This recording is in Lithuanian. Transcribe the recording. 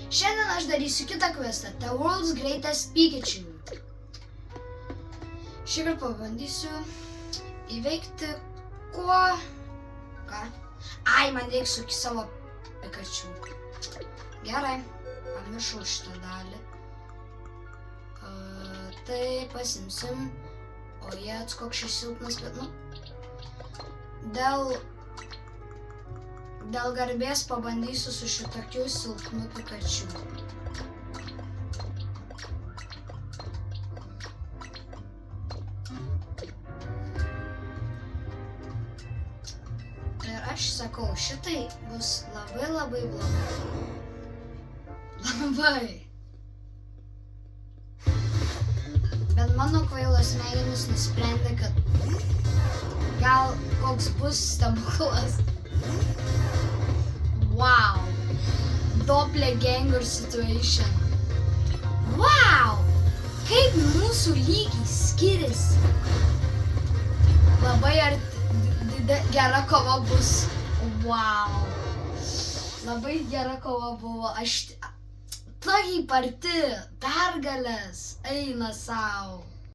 Šiandien aš darysiu kitą questą. The World's Greatest Pikachu. Šįkart pabandysiu įveikti kuo... Ką? Ai, man reikia su savo Pikachu. Gerai, pamiršau šitą dalį. Tai pasimsim. O jėts, koks šis silpnas, bet nu... Dėl garbės pabandysiu su šitokiu silpnu Pikachu. Ir aš sakau, šitai bus labai blogai. Labai. Bet mano kvailos smegenys nusprendė, kad gal koks bus stebuklas. Wow. Doppelganger situation. Wow. Kaip mūsų lygiai skiriasi. Labai gera kova bus. Wow. Labai gera kova buvo. Aš... Taip arti, pergalės, eina sau.